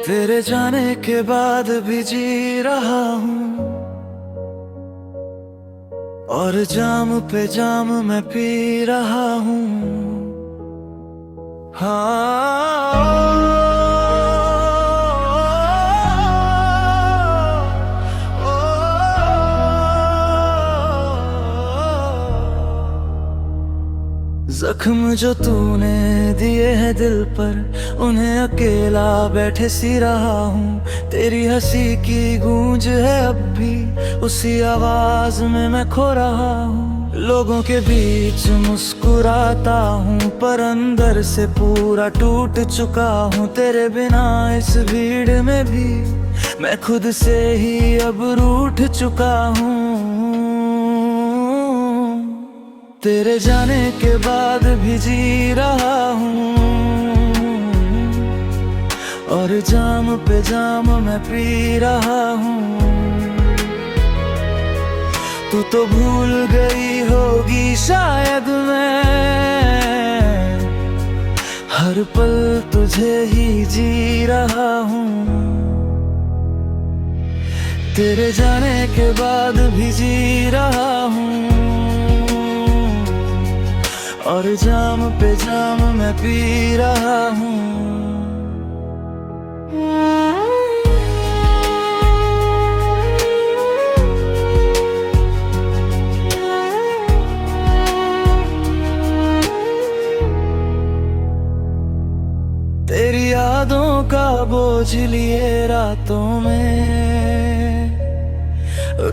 तेरे जाने के बाद भी जी रहा हूँ और जाम पे जाम मैं पी रहा हूँ। जख्म जो तूने दिए हैं दिल पर, उन्हें अकेला बैठे सी रहा हूँ। तेरी हंसी की गूंज है अब भी, उसी आवाज में मैं खो रहा हूँ। लोगों के बीच मुस्कुराता हूँ पर अंदर से पूरा टूट चुका हूँ। तेरे बिना इस भीड़ में भी मैं खुद से ही अब रूठ चुका हूँ। तेरे जाने के बाद भी जी रहा हूँ और जाम पे जाम मैं पी रहा हूँ। तू तो भूल गई होगी शायद, मैं हर पल तुझे ही जी रहा हूँ। तेरे जाने के बाद भी जी रहा हूँ और जाम पे जाम मैं पी रहा हूँ। तेरी यादों का बोझ लिए रातों में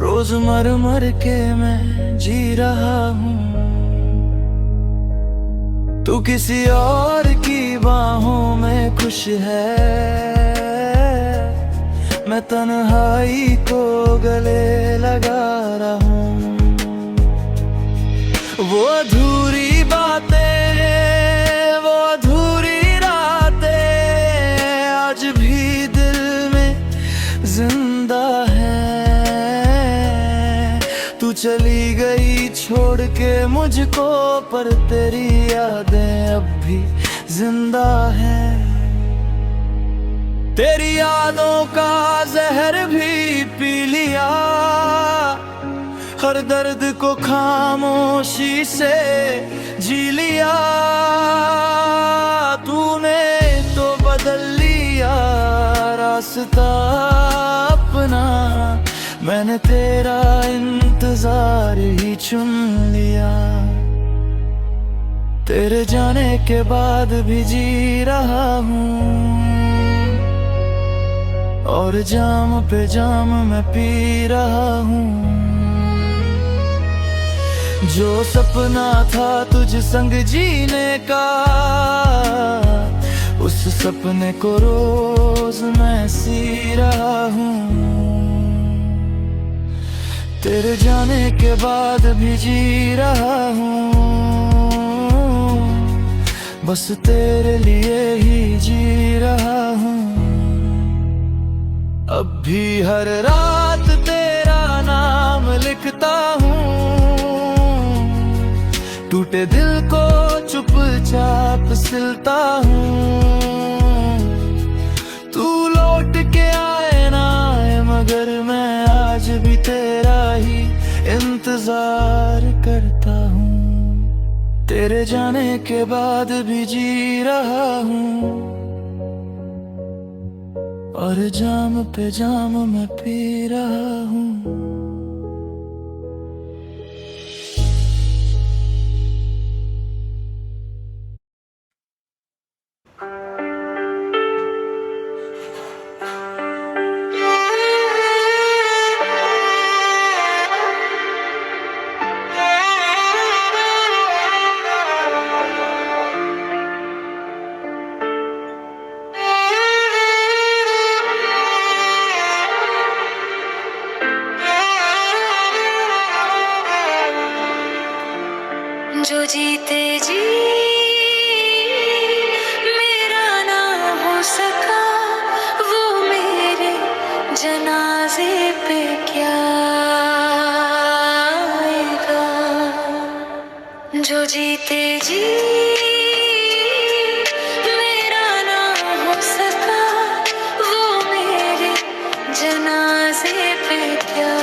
रोज मर मर के मैं जी रहा हूँ। तू किसी और की बाहों में खुश है, मैं तन्हाई को गले लगा रहा हूँ। वो अधूरी बातें, वो अधूरी रातें आज भी दिल में जिंदा है। तू चली गई छोड़ के मुझको, पर तेरी यादें अब भी जिंदा है। तेरी यादों का जहर भी पी लिया, हर दर्द को खामोशी से जी लिया। तूने तो बदल लिया रास्ता अपना, मैंने तेरा इंतजार ही चुन लिया। तेरे जाने के बाद भी जी रहा हूँ और जाम पे जाम मैं पी रहा हूँ। जो सपना था तुझ संग जीने का, उस सपने को रोज मैं सी रहा हूँ। तेरे जाने के बाद भी जी रहा हूँ, बस तेरे लिए ही जी रहा हूँ। अब भी हर रात तेरा नाम लिखता हूँ, टूटे दिल को चुपचाप सिलता हूँ। तू लौट के आए ना आए, मगर मैं आज भी तेरा ही इंतजार करता हूँ। तेरे जाने के बाद भी जी रहा हूँ और जाम पे जाम मैं पी रहा हूँ। जो जीते जी मेरा ना हो सका, वो मेरे जनाजे पे क्या आएगा। जो जीते जी मेरा ना हो सका, वो जनाजे पे क्या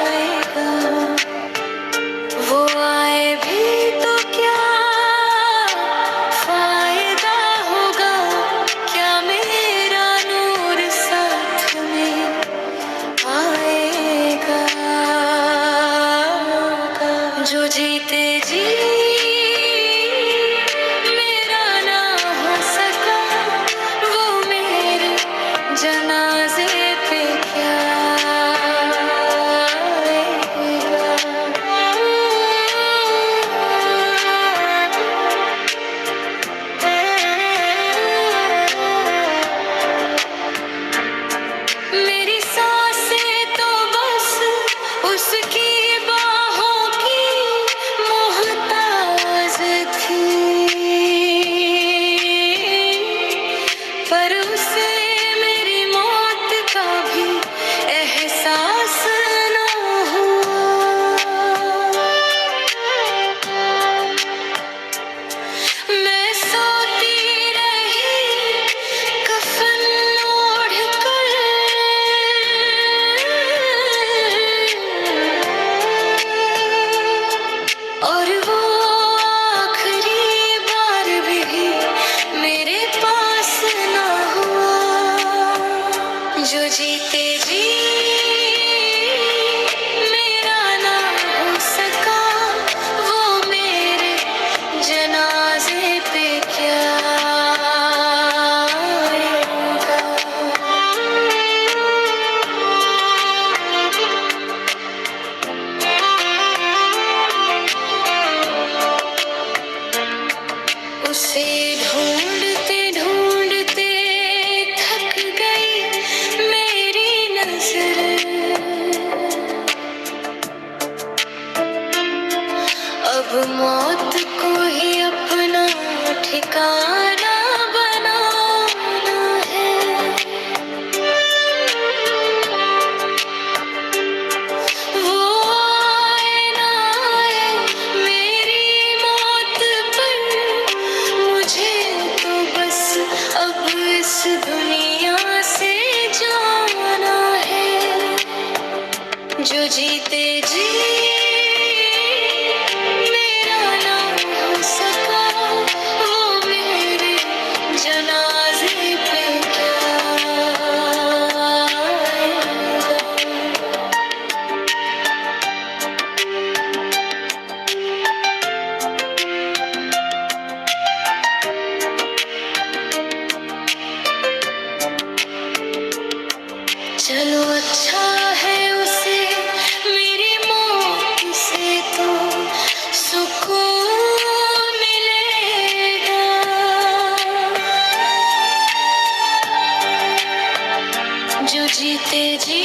आएगा? वो आए भी तो क्या फायदा होगा? क्या मेरा नूर साथ में आएगा? जो जीते जी मेरा ना हो सका, वो मेरे जनाजे पे क्या आएगा? मेरी सांसें तो बस उसकी बाहों की मोहताज थी, पर उसे मेरी मौत का भी एहसास न हुआ। मैं सोती रही कफन ओढ़ कर, और वो आखिरी बार भी मेरे पास ना हुआ। जो जीते जी मेरा ना हो सका, वो मेरे जनाजे पे क्या आएगा? उसे ढूंढते ढूंढते थक गई मेरी नजर, अब मौत को ही अपना ठिकाना बनाना है। वो आए ना आए मेरी मौत पर, मुझे तो बस अब इस दुनिया से जाना है। जो जीते जी मेरा ना हो सका, वो मेरे जनाजे पे क्या आएगा? चलो अच्छा है उसे मेरी मौत से तो सुकून मिलेगा। जो जीते जी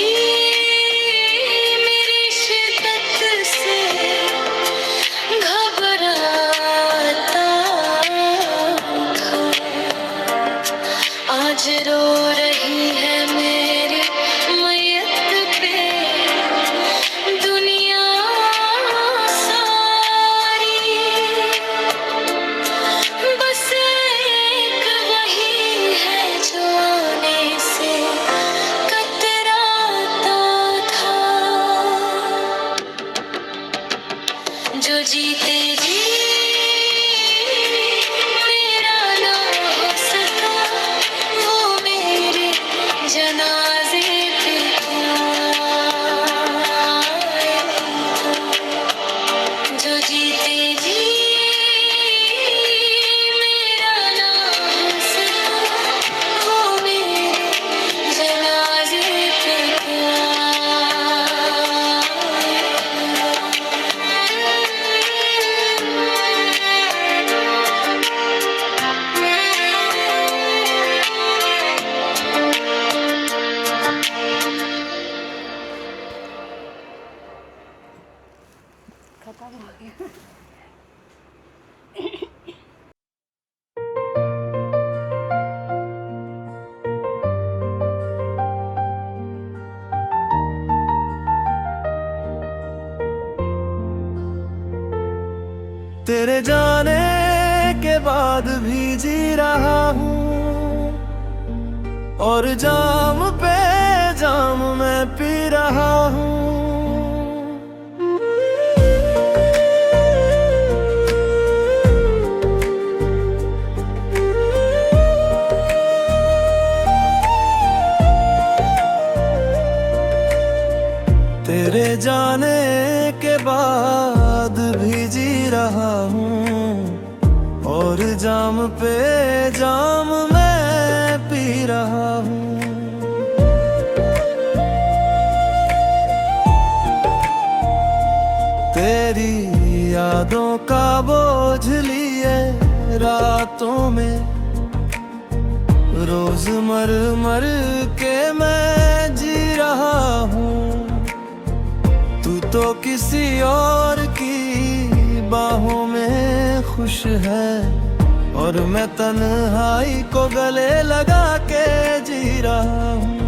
मेरी शिद्दत से घबराता था, आज रो रही है मेरी मैयत पे दुनिया सारी। बस एक वही है जो आने से कतराता था। जो जीते जी मेरा ना हो सका, वो मेरे जनाजे पे क्या आएगा? जो जीते जी मेरा ना हो सका, वो मेरे जनाजे पे क्या खत्म हो गया। तेरे जाने के बाद भी जी रहा हूँ और जाम पे जाम मैं पी रहा हूँ। तेरे जाने के बाद भी जी रहा हूँ, और जाम पे जाम मैं पी रहा हूँ। तेरी यादों का बोझ लिए रातों में रोज मर मर के मैं जी रहा हूँ। तू तो किसी और की बाहों में खुश है, और मैं तन्हाई को गले लगा के जी रहा हूँ।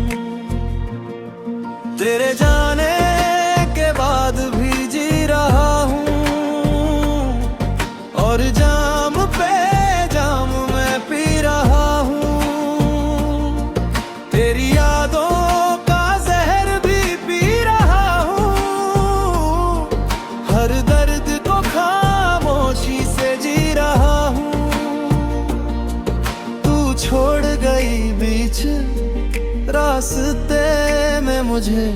तेरे जाने के बाद भी जी रहा हूँ, और जाम पे जाम मैं पी रहा हूँ। तेरी यादों का जहर भी पी रहा हूँ, हर दर्द को खामोशी से जी रहा हूँ। तू छोड़ गई बीच रास्ते में मुझे,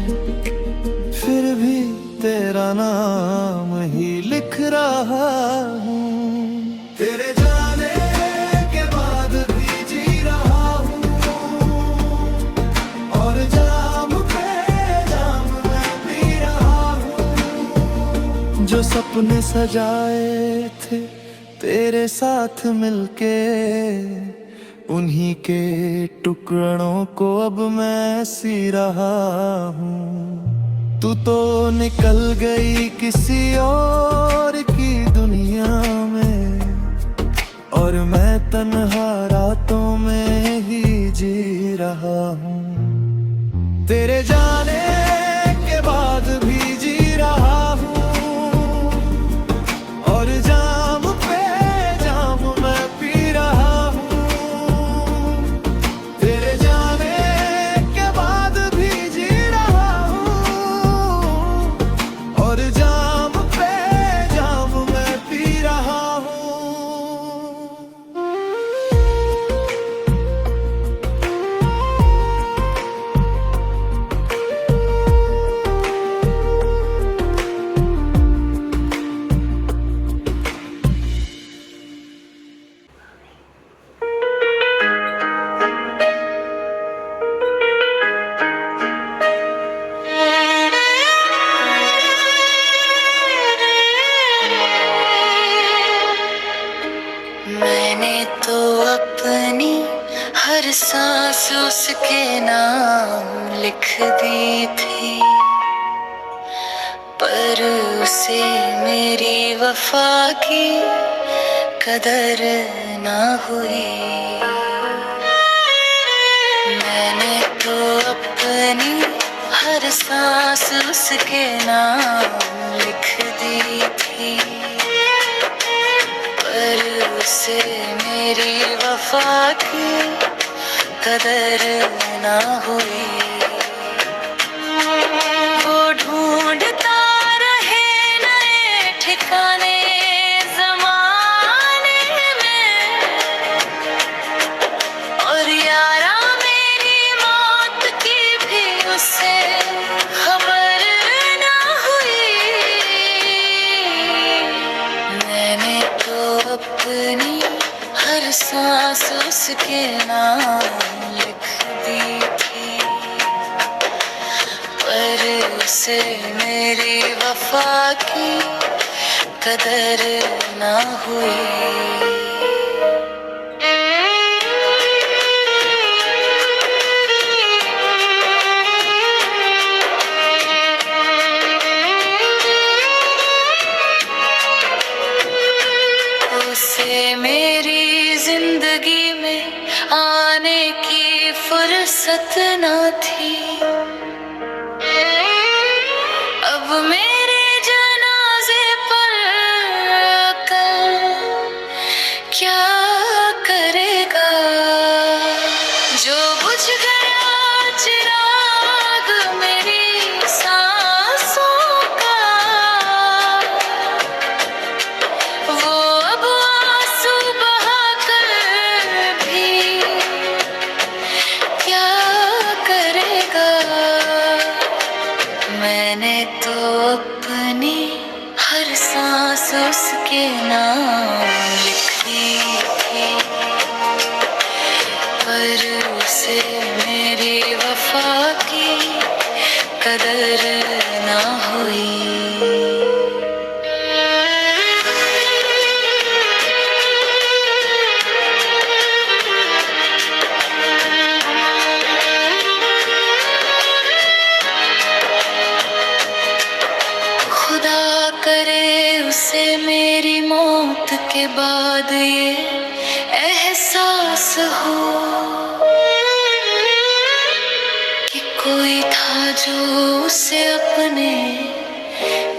फिर भी तेरा नाम ही लिख रहा हूँ। तेरे जाने के बाद भी जी रहा हूँ, और जाम पे जाम मैं पी रहा हूँ। जो सपने सजाए थे तेरे साथ मिलके, उन्हीं के टुकड़ों को अब मैं सी रहा हूँ। तू तो निकल गई किसी और की दुनिया में, और मैं तन्हा रातों में ही जी रहा हूँ। तेरे जाने के बाद भी जी रहा हूँ, और जाम पे जाम मैं पी रहा हूँ। तेरे जाने के बाद भी जी रहा हूँ, और जाम पे जाम मैं पी रहा हूँ। मैंने तो अपनी हर सांस उसके नाम लिख दी थी, पर उसे मेरी वफा की कदर ना हुई। मैंने तो अपनी हर सांस उसके नाम लिख दी थी, पर उसे मेरी वफा की कदर ना हुई। वो ढूंढता रहे नए ठिकाने ज़माने में, और यारा मेरी मौत की भी उसे खबर ना हुई। मैंने तो अपनी हर सांस उसके नाम लिख दी थी, पर उसे मेरी वफा की कदर ना हुई। उसे मेरी जिंदगी में आने की फुर्सत न थी। अब मेरे जनाजे पर कल क्या करेगा? जो बुझ गया चिराग उसके नाम लिखती थी, पर उसे मेरी वफा की कदर ना हुई। उसे मेरी मौत के बाद ये एहसास हो कि कोई था जो उसे अपने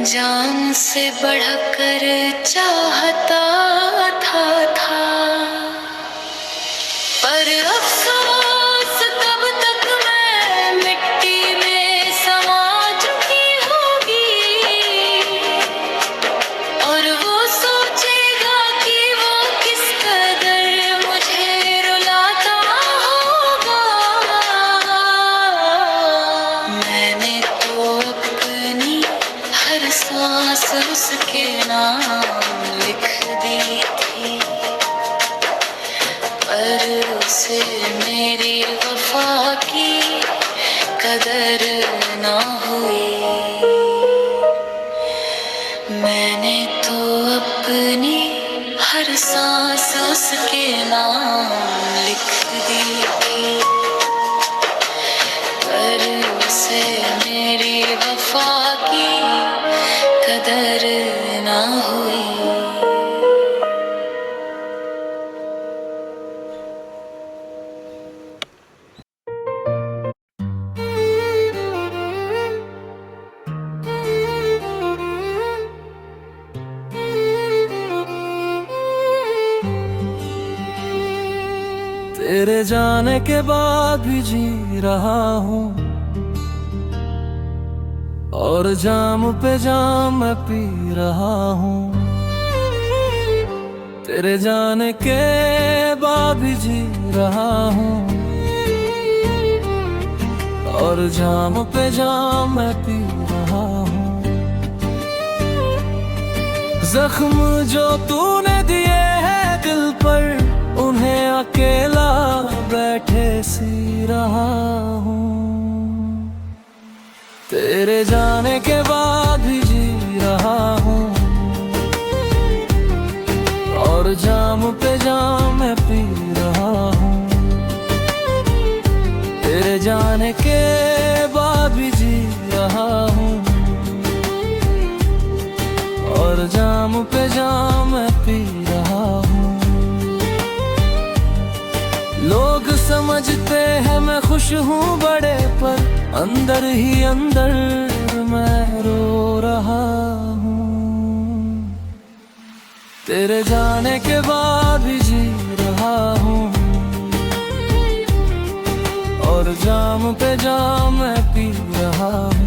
जान से बढ़कर चाहता था। पर अफसोस तब तक मैं मिट्टी में समा चुकी होगी, और वो सोचेगा कि वो किस कदर मुझे रुलाता होगा। मैंने तो अपनी हर सांस उसके नाम लिख दी थी, पर उसे मेरी वफा की कदर ना हुई। मैंने तो अपनी हर सांस उसके नाम लिख दी थी, पर उसे मेरी वफा की कदर ना हुई। तेरे जाने के बाद भी जी रहा हूँ, और जाम पे जाम मैं पी रहा हूँ। तेरे जाने के बाद भी जी रहा हूँ, और जाम पे जाम मैं पी रहा हूँ। जख्म जो तूने दिए हैं दिल पर, उन्हें अकेला बैठे सी रहा हूँ। तेरे जाने के बाद भी जी रहा हूँ, और जाम पे जाम मैं पी रहा हूँ। तेरे जाने के बाद भी जी रहा हूँ, और जाम पे जाम मैं पी रहा हूँ। लोग समझते हैं मैं खुश हूँ बड़े, पर अंदर ही अंदर मैं रो रहा हूँ। तेरे जाने के बाद भी जी रहा हूँ, और जाम पे जाम मैं पी रहा हूँ।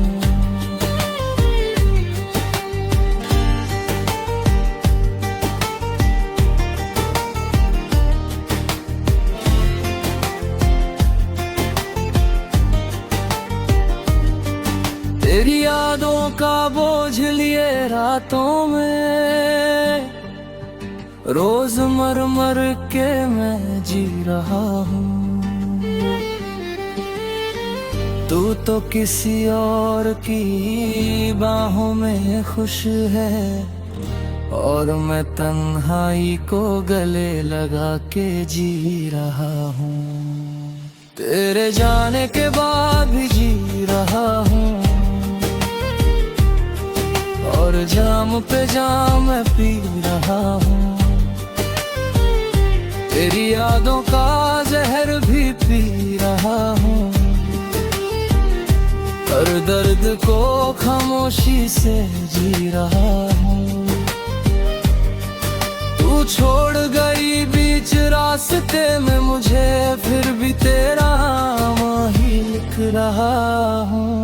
तेरी यादों का बोझ लिए रातों में, रोज मर मर के मैं जी रहा हूँ। तू तो किसी और की बाहों में खुश है, और मैं तन्हाई को गले लगा के जी रहा हूँ। तेरे जाने के बाद भी जी रहा हूँ, और जाम पे जाम मैं पी रहा हूँ। तेरी यादों का जहर भी पी रहा हूँ, हर दर्द को खामोशी से जी रहा हूँ। तू छोड़ गई बीच रास्ते में मुझे, फिर भी तेरा नाम ही लिख रहा हूँ।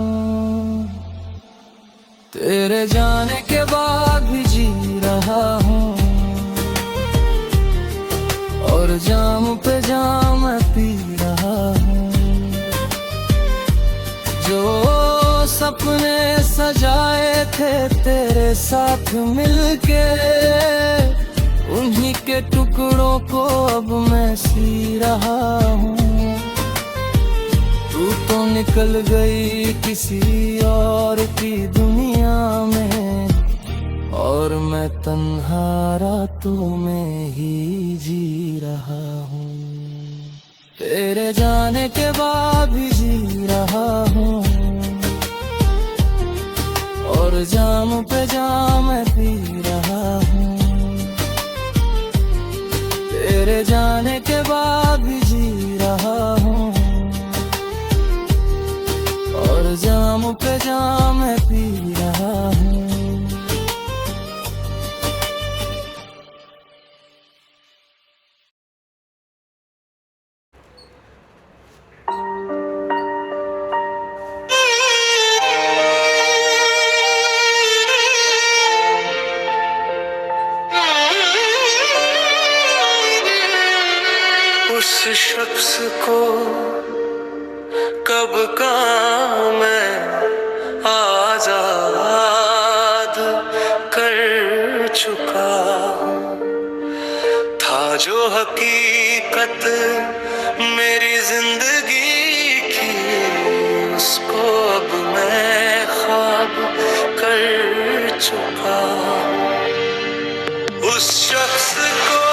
तेरे जाने के बाद भी जी रहा हूँ, और जाम पे जाम मैं पी रहा हूँ। जो सपने सजाए थे तेरे साथ मिलके उन्हीं के टुकड़ों को अब मैं सी रहा हूँ। तू तो निकल गई किसी और की दुनिया में, और मैं तन्हा रातों में ही जी रहा हूँ। तेरे जाने के बाद भी जी रहा हूँ, और जाम पे जाम मैं पी रहा हूँ। तेरे जाने के बाद भी जी रहा हूँ, और जाम पे जाम मैं पी रहा हूँ। उस शख्स को कब का मैं आजाद कर चुका हूँ। था जो हकीकत मेरी जिंदगी की, उसको अब मैं ख्वाब कर चुका हूँ। उस शख्स को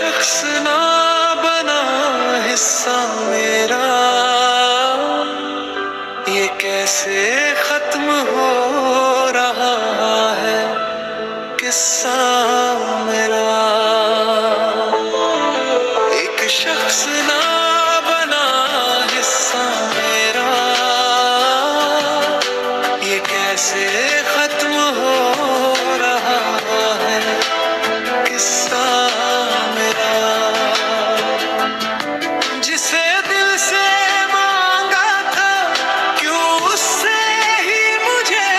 शख्स ना बना हिस्सा मेरा, ये कैसे खत्म हो रहा है किस्सा मेरा। एक शख्स ना बना हिस्सा मेरा, ये कैसे खत्म हो रहा है किस्सा मेरा। जिसे दिल से मांगा था, क्यों उससे ही मुझे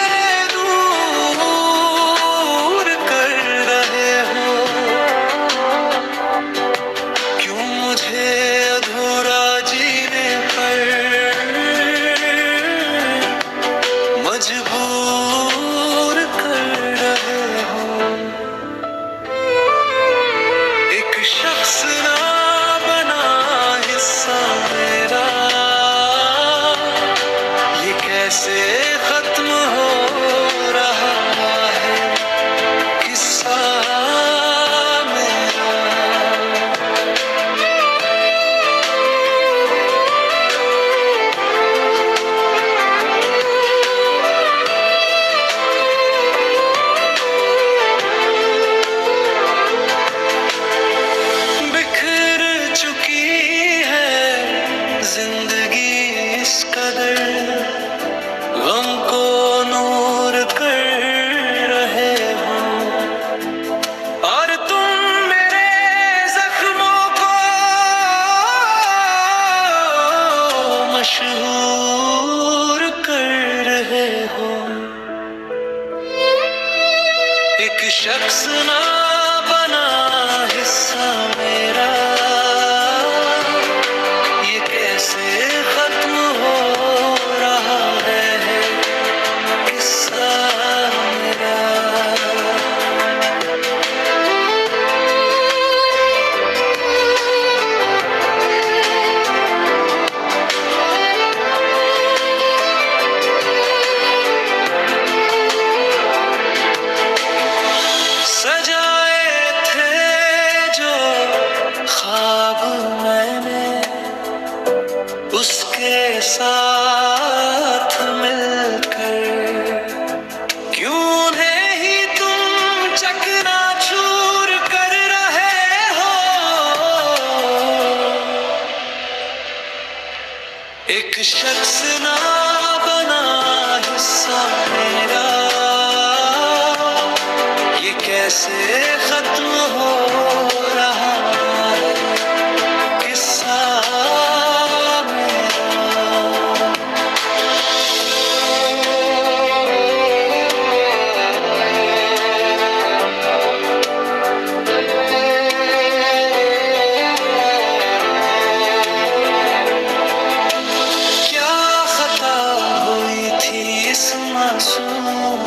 दूर कर रहे हो। क्यों मुझे अधूरा जीने पर मजबूर कर रहे हो। एक शख्स ना बना हिस्सा मेरा, ये कैसे खत्म हो रहा है किस्सा मेरा। बिखर चुकी है जिंदगी इस कदर, गम को नूर कर रहे हो। और तुम मेरे जख्मों को मशहूर कर रहे हो। एक शख्स ना बना हिस्सा मेरा, ये कैसे खत्म हो रहा है किस्सा मेरा। सजाए थे जो ख्वाब मैंने उसके साथ मिलकर, क्यों उन्हें ही तुम चकनाचूर कर रहे हो। एक शख्स ना बना हिस्सा मेरा, ये कैसे खत्म हो रहा है किस्सा मेरा। क्या खता हुई थी इस मासूम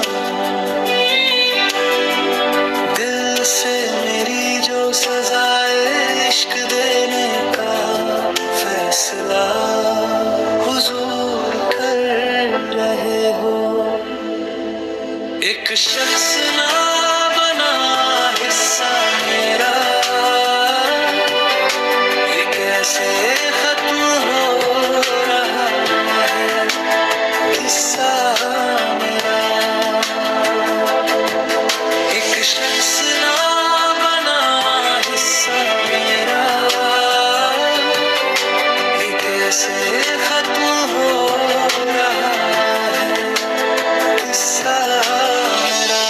दिल से मेरी, जो सजाए इश्क देने का फैसला हुजूर कर रहे हो। एक शख्स ना बना हिस्सा मेरा, ये कैसे खत्म हो रहा है किस्सा मेरा। एक शख्स ना बना हिस्सा मेरा, ये कैसे खत्म हो रहा है किस्सा मेरा।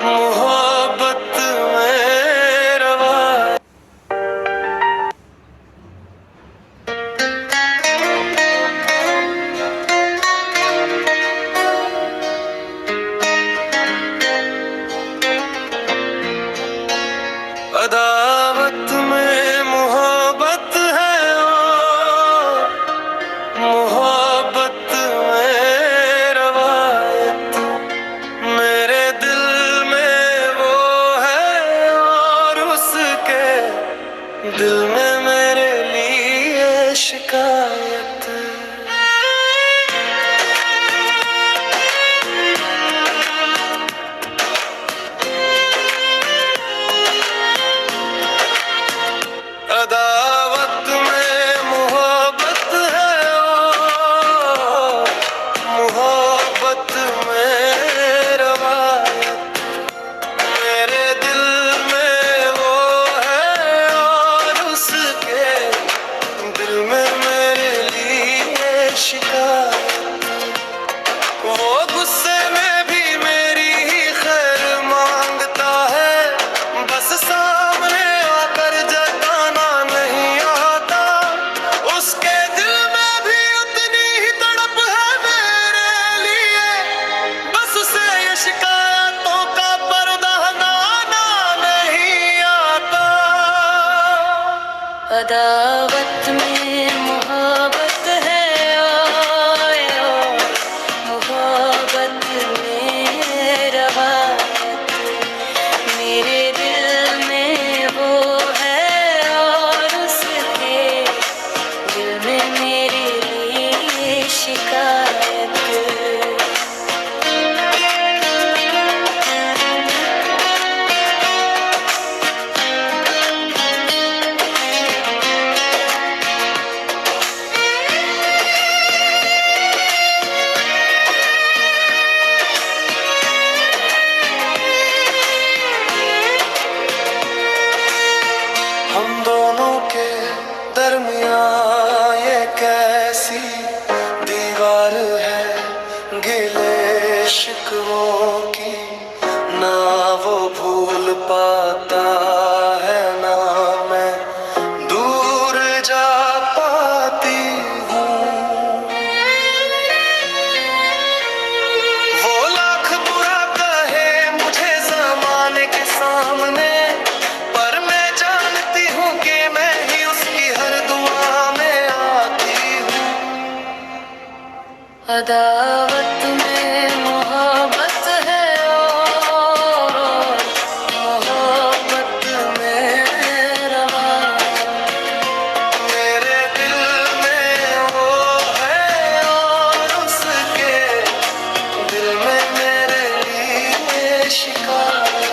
मोहब्बत में रवा में मेरे लिए शिकायत, वो गुस्से में भी मेरी ही खैर मांगता है, बस सामने आकर जताना नहीं आता, उसके दिल में भी उतनी ही तड़प है मेरे लिए, बस उसे ये शिकायतों का पर्दा हटाना नहीं आता। अदावत में मोहब्बत है, ओए ओ मोहब्बत में रवायत, मेरे दिल में वो है और उसके दिल में मेरे लिए शिकायत। हम दोनों के दरमियां ये कैसी दीवार है गिले शिकवों की, ना वो भूल पाता है ना मैं दूर जा पाती हूँ। वो लाख बुरा कहे मुझे ज़माने के सामने, पर मैं जानती हूँ कि मैं ही उसकी हर दुआ में आती हूँ। अदावत में मोहब्बत है, और मोहब्बत में रवायत, मेरे दिल में वो है और उसके दिल में मेरे लिए शिकायत।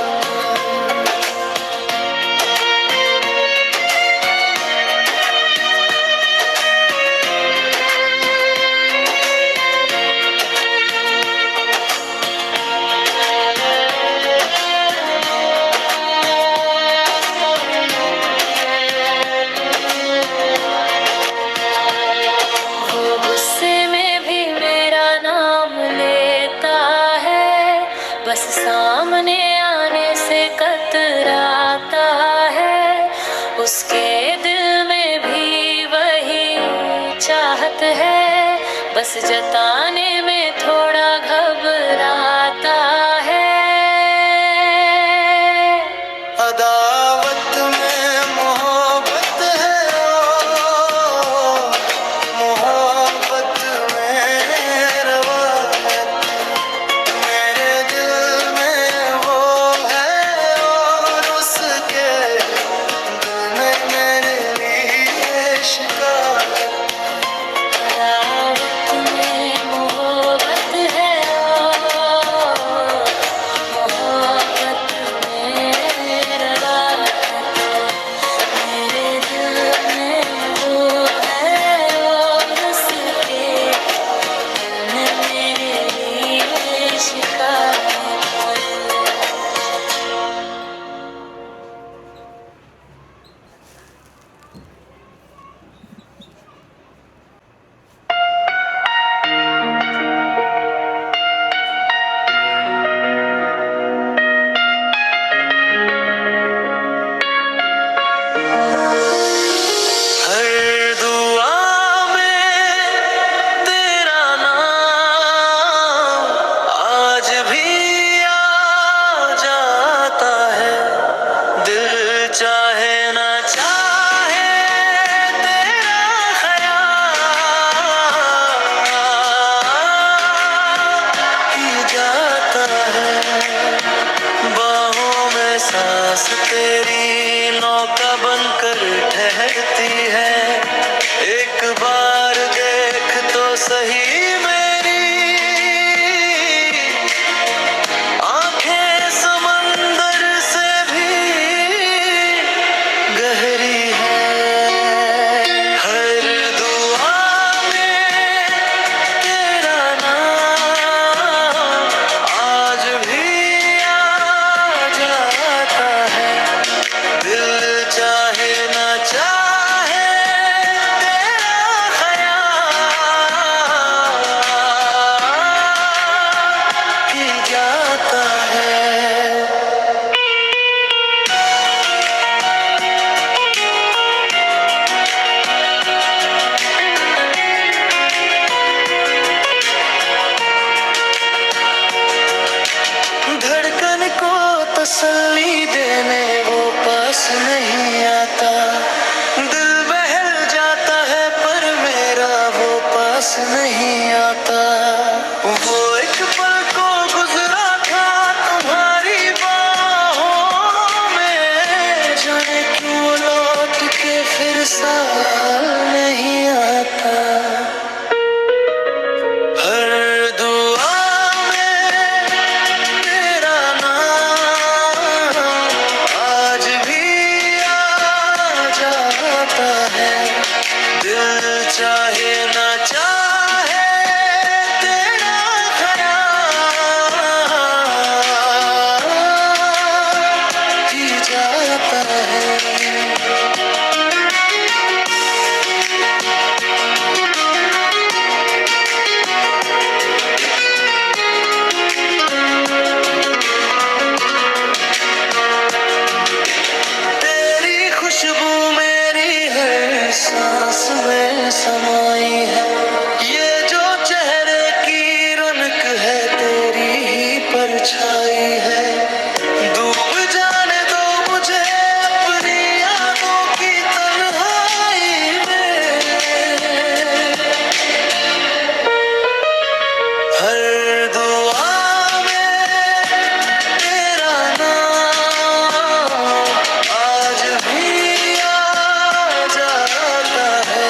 वो गुस्से में भी मेरा नाम लेता है, बस सामने आने से कतराता है, उसके दिल में भी वही चाहत है, बस जताने में थोड़ा घबराता है। अदावत में मोहब्बत है, ओ मोहब्बत में रवायत, मेरे दिल में वो है और उसके दिल में मेरे लिए शिकायत। अदावत में मोहब्बत है, मोहब्बत में रवायत, मेरे दिल में वो है और उसके दिल में मेरे लिए शिकायत। में समाई है। ये जो चेहरे की रौनक है तेरी ही परछाई है। डूब जाने दो मुझे अपनी यादों की तन्हाई में। हर दुआ में तेरा नाम आज भी आ जाता है।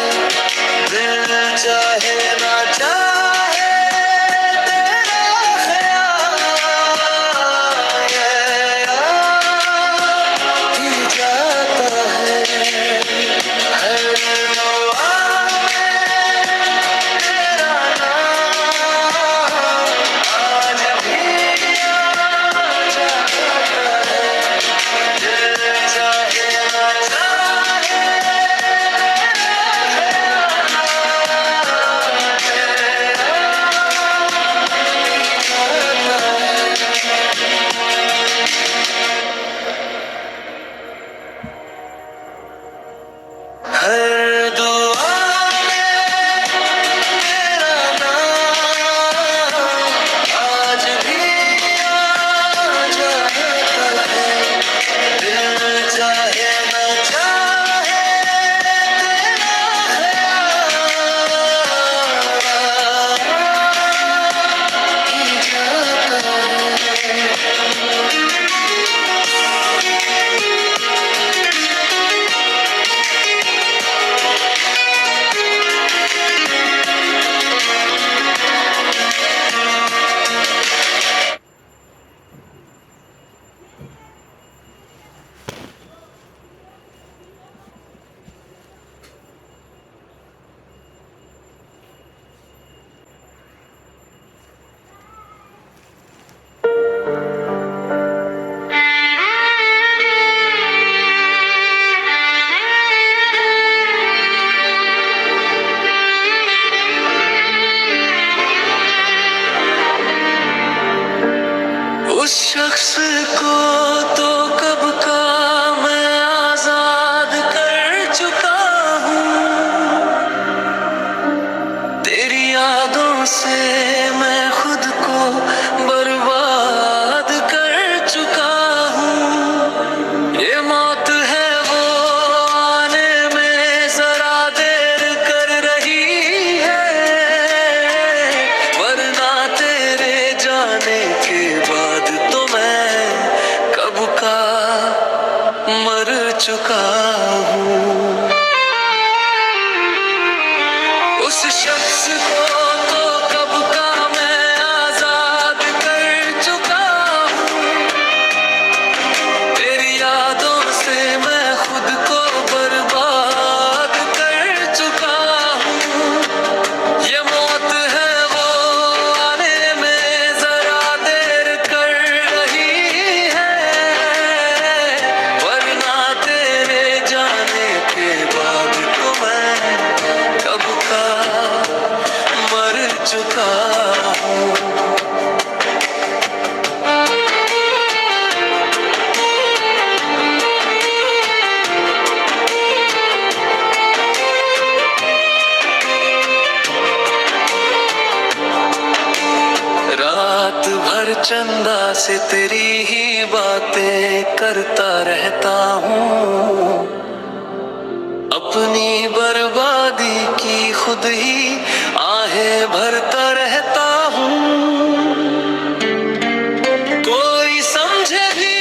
दिल चाहे ना चाहे तेरा ख्याल ही जाता है। हर दुआ में तेरा नाम आज भी आ जाता है। दिल चाहे ना चाहे हर दुआ में तेरा नाम आज भी आ जाता है। दिल चाहे ना चाहे तेरा ख्याल ही जाता है। उस शख्स को तो कब का मैं आजाद कर चुका हूँ। तेरी यादों से मैं खुद को बर्बाद कर चुका हूँ। ये मौत है वो आने में जरा देर कर रही है। वरना तेरे जाने के बाद तो मैं कब का मर चुका हूँ। उस शख्स को तो कब का मैं आजाद कर चुका हूँ। तेरी यादों से मैं खुद को बर्बाद कर चुका हूँ। ये मौत है वो आने में जरा देर कर रही है। वरना तेरे जाने के बाद तो मैं कब का मर चुका हूँ। रात भर चंदा से तेरी ही बातें करता रहता हूँ। अपनी बर्बादी की खुद ही आहें भरता रहता हूँ। कोई समझे भी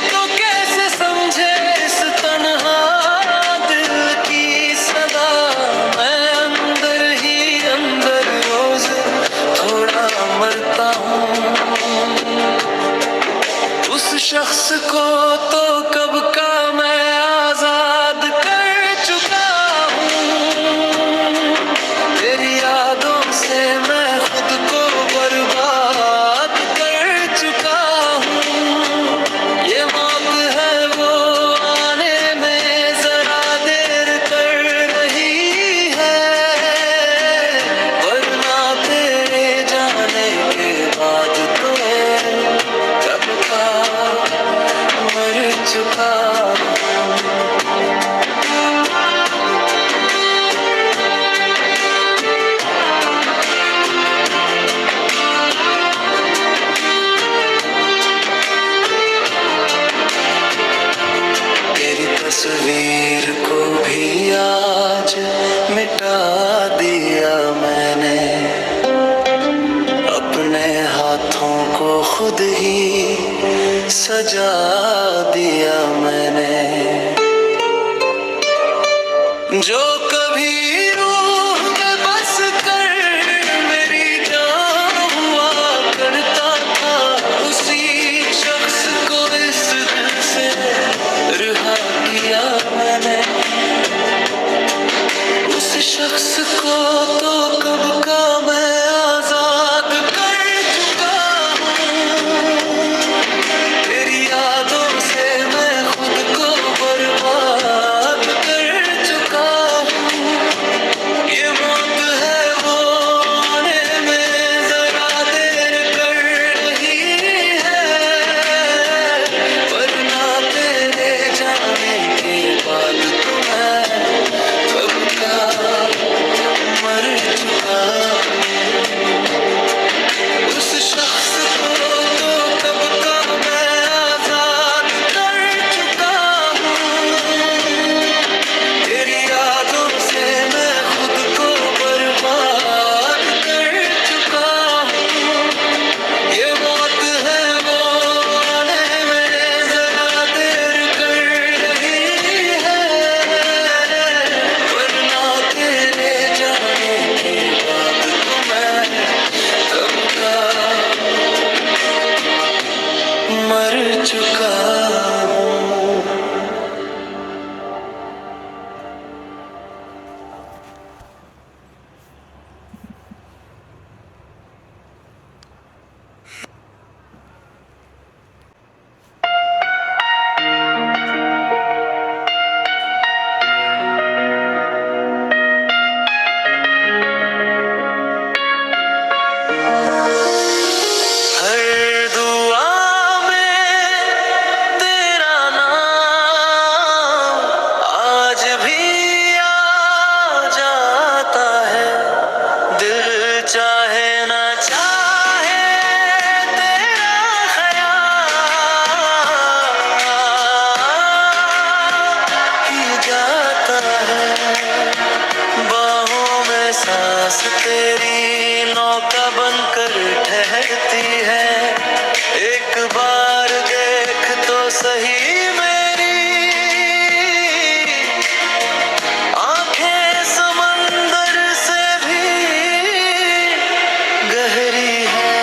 तो कैसे समझे इस तन्हा दिल की सदा। मैं अंदर ही अंदर रोज थोड़ा मरता हूँ। उस शख्स को तो कब का मैं आजाद कर चुका हूँ। तेरी यादों से मैं खुद को बर्बाद कर चुका हूँ। ये मौत है वो आने में जरा देर कर रही है। वरना तेरे जाने के बाद तो कब का चुका दिया मैंने, अपने हाथों को खुद ही सजा दिया मैंने। जो कभी रूह में बस कर मेरी जान हुआ करता था, उसी शख्स को इस दिल से रिहा किया मैंने। उस शख्स को तो कब का मैं आजाद कर चुका हूँ, तेरी यादों से मैं खुद को बर्बाद कर चुका हूँ। ये मौत है वो आने में जरा देर कर रही है, वरना तेरे जाने के बाद तो मैं कब का मर चुका। उस शख्स को तो कब का मैं आजाद कर चुका हूँ, तेरी यादों से मैं खुद को बर्बाद कर चुका हूँ। ये मौत है वो आने में जरा देर कर रही है, वरना तेरे जाने के बाद तो मैं कब का मर चुका हूँ। हर दुआ में तेरा नाम आज भी आ जाता है, दिल चाहे ना चाहे तेरा ख्याल ही जाता है। बाहों में सांस तेरी नौका बनकर ठहरती है, एक बार देख तो सही मेरी आंखें समंदर से भी गहरी है।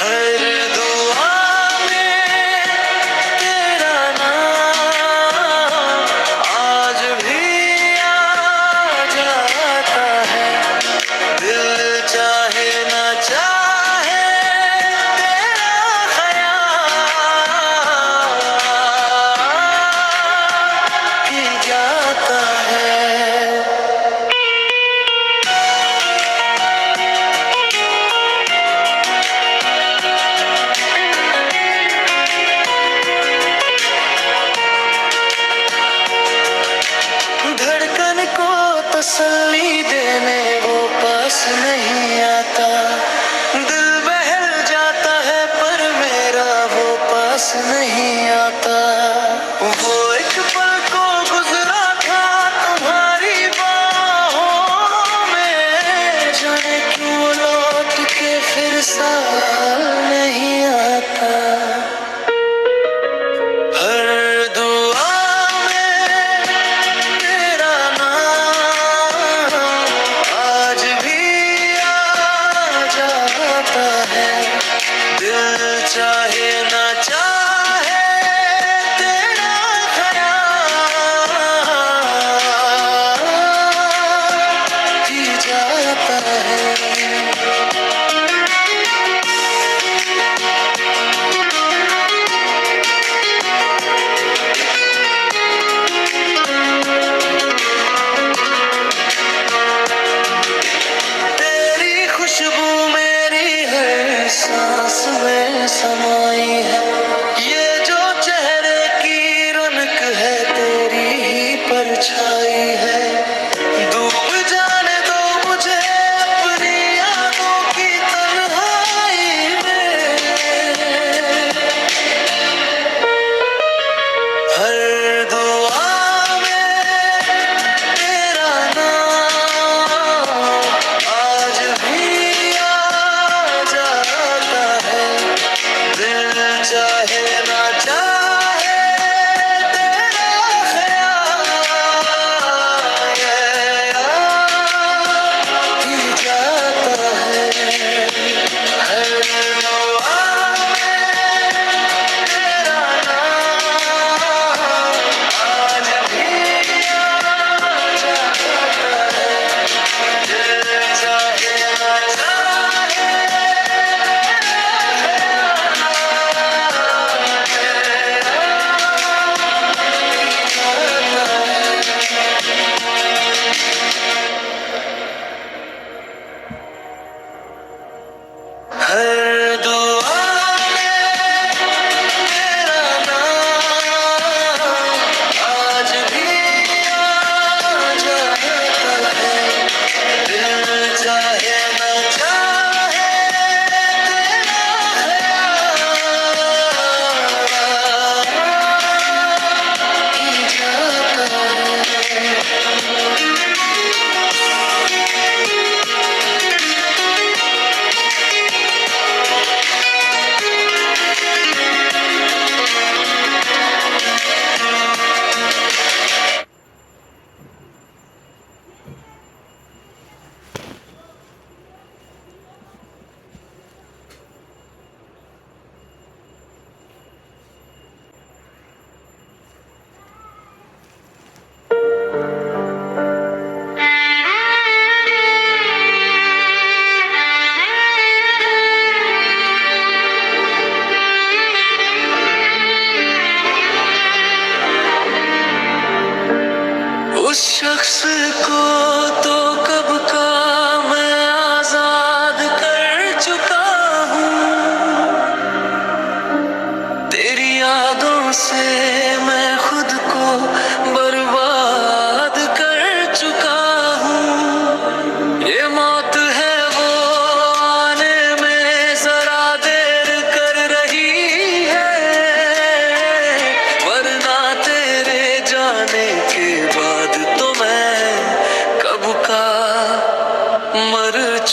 हर दुआ में तेरा नाम आज भी आ जाता है, दिल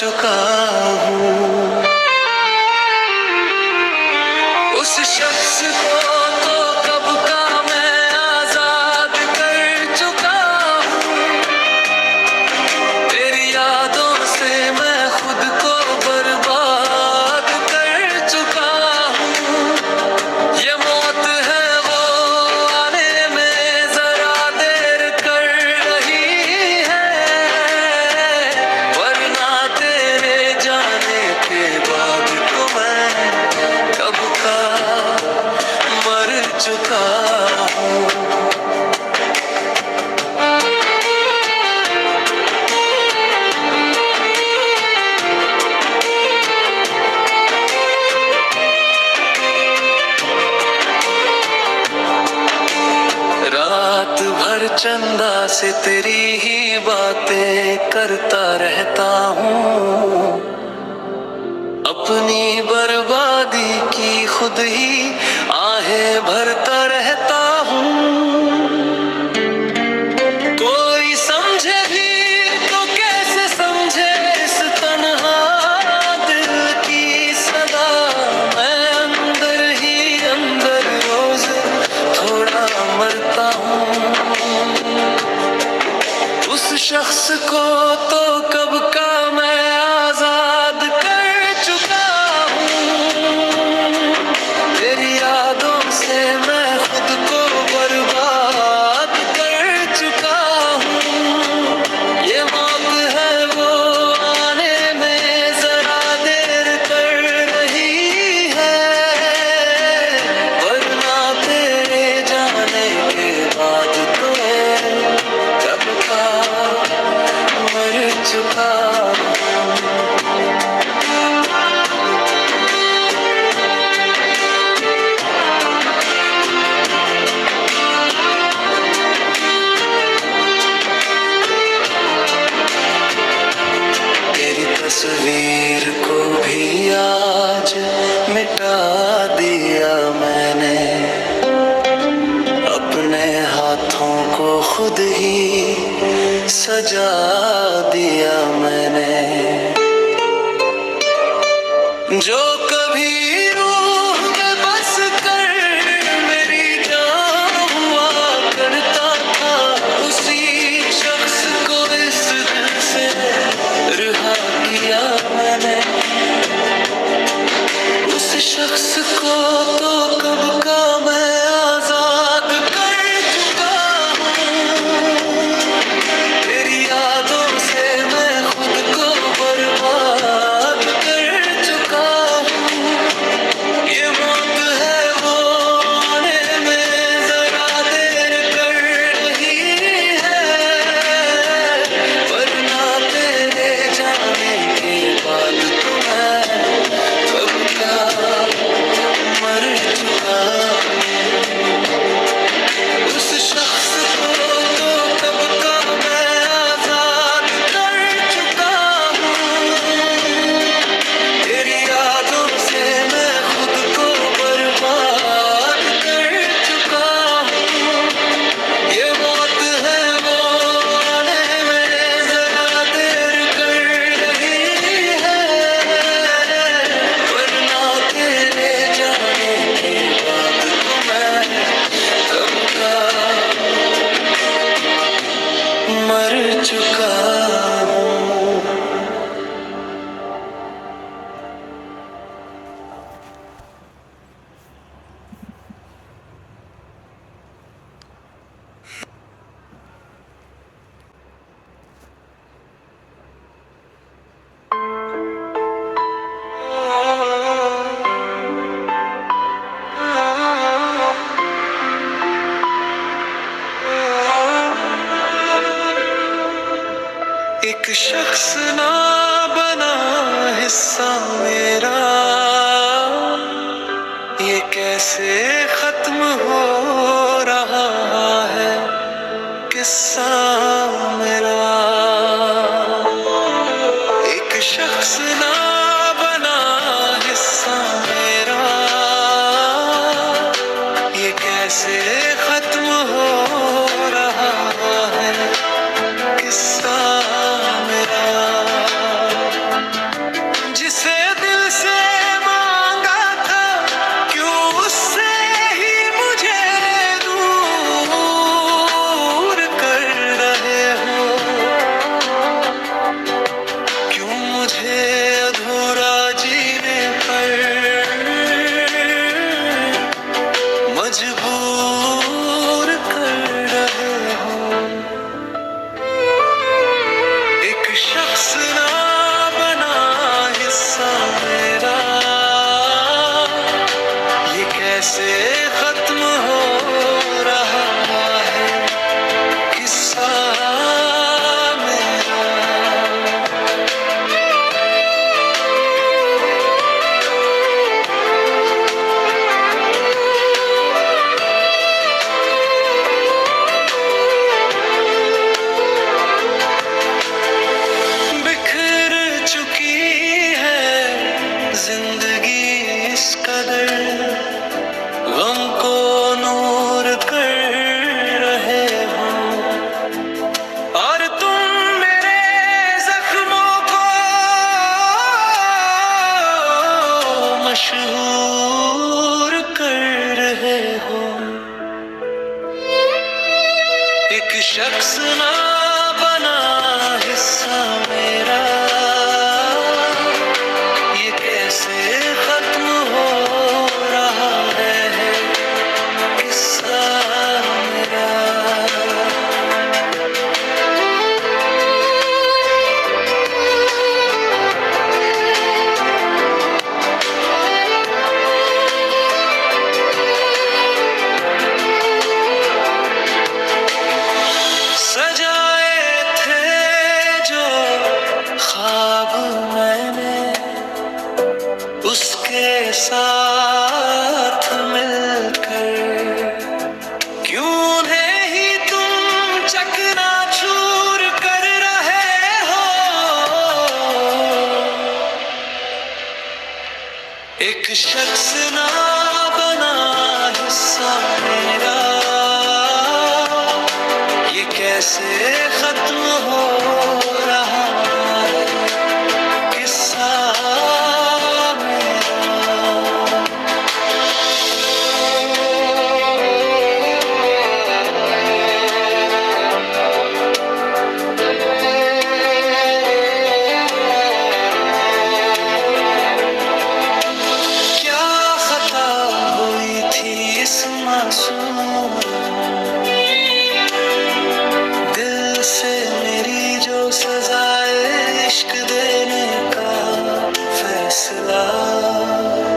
चुका हूँ। उस शख्स को तो कब का मैं आजाद कर चुका हूँ। तेरी यादों से मैं खुद को बर्बाद कर चुका हूँ। ये मौत है वो आने में जरा देर कर रही है, वरना तेरे जाने के बाद तो मैं कब का मर चुका हूँ। रात भर चंदा से तेरी ही बातें करता रहता हूँ। अपनी बर्बादी की खुद ही आहें भरता रहता हूँ। कोई समझे भी तो कैसे समझे इस तन्हा दिल की सदा। मैं अंदर ही अंदर रोज थोड़ा मरता हूँ। उस शख्स को तो कब का मैं आजाद कर चुका हूँ। तेरी यादों से मैं खुद को बर्बाद कर चुका हूँ। ये मौत है वो आने में जरा देर कर रही है, वरना तेरे जाने के बाद तो मैं कब का मर चुका हूँ। तेरी तस्वीर को भी आज मिटा दिया मैंने। अपने हाथों को खुद ही सजा दिया मैंने। जो कभी रूह में बस कर मेरी जान हुआ करता था, उसी शख्स को इस दिल से रिहा किया मैंने। उस शख्स को तो कब का मैं आजाद कर चुका हूँ। तेरी यादों से मैं खुद को बर्बाद कर चुका हूँ। ये मौत है वो आने में जरा देर कर रही है, वरना तेरे जाने के बाद तो मैं कब का मर चुका हूँ। उस शख्स को तो कब का मैं आजाद कर चुका हूँ। तेरी यादों से मैं खुद को बर्बाद कर चुका हूँ। ये मौत है वो आने में जरा देर कर रही है, वरना तेरे जाने के बाद तो मैं कब का मर चुका हूँ। एक शख्स ना बना हिस्सा मेरा, ये कैसे खत्म हो रहा है किस्सा मेरा। एक शख्स ना बना हिस्सा मेरा, ये कैसे खत्म हो रहा है किस्सा मेरा। एक शख्स ना बना हिस्सा मेरा, ये कैसे खत्म हो रहा है किस्सा दिल से मेरी जो सजाए इश्क देने का फैसला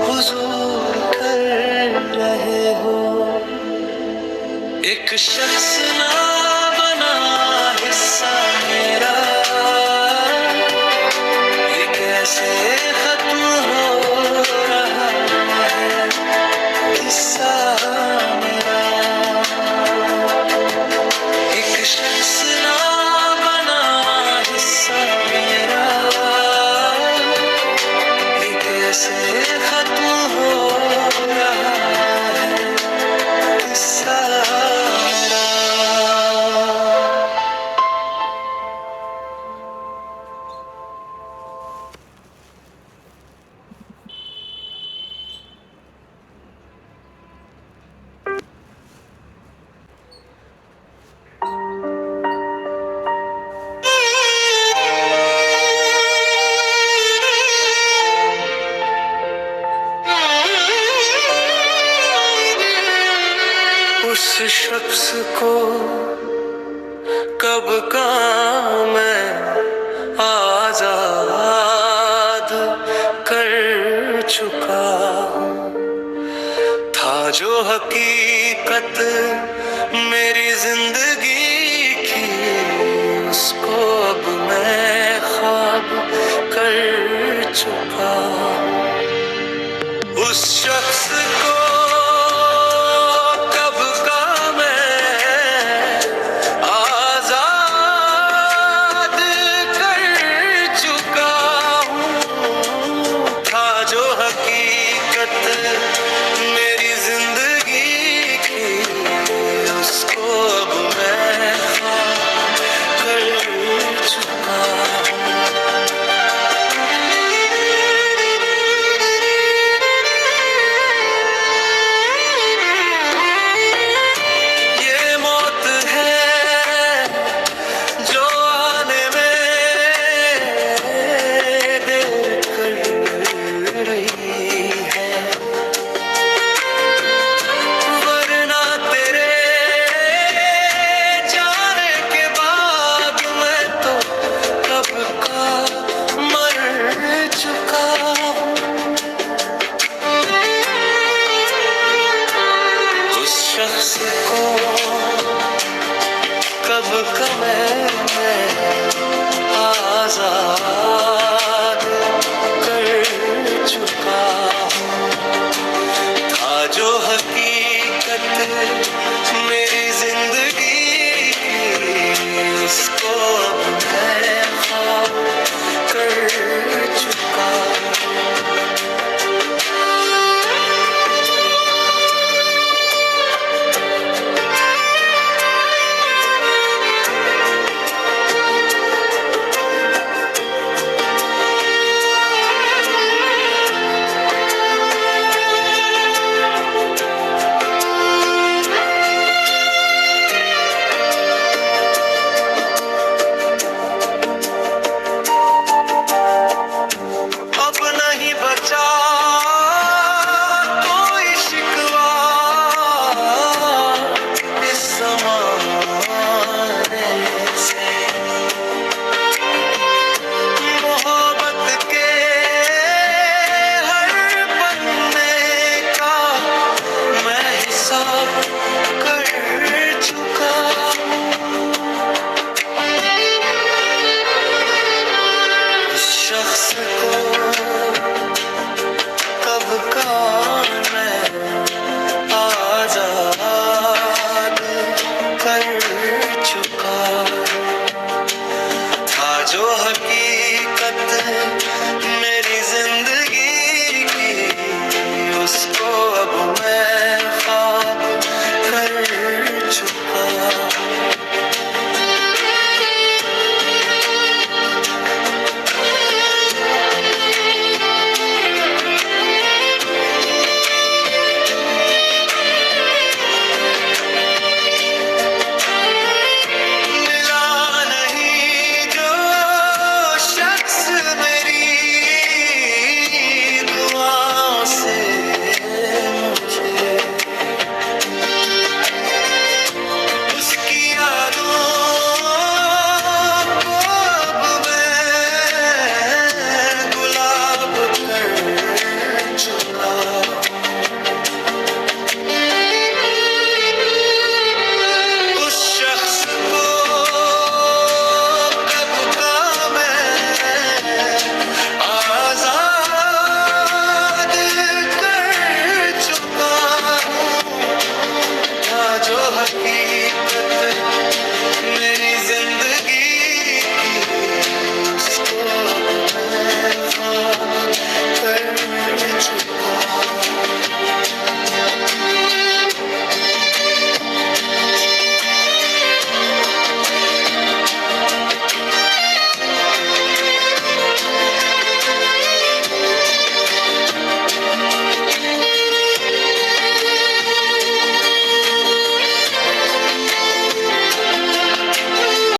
हुजूर कर रहे हो। एक शख्स ना बना हिस्सा मेरा, ये कैसे खत्म हो रहा है किस्सा मेरा। एक शख्स ना बना हिस्सा मेरा, ये कैसे खत्म हो रहा है किस्सा मेरा। उस शख्स को कब का मैं आजाद कर चुका हूँ, था जो हकीकत मेरी जिंदगी की, उसको अब मैं ख्वाब कर चुका हूँ। उस शख्स को मेरी जिंदगी की, उसको अब मैं कर चुका हूँ। ये मौत है जो आने में देर कर रही है, शख्स को कब का मैं आजाद कर चुका हूँ, था जो हकीकत मेरी जिंदगी की, उसको मैं ख्वाब कर चुका हूँ। जो हकीकत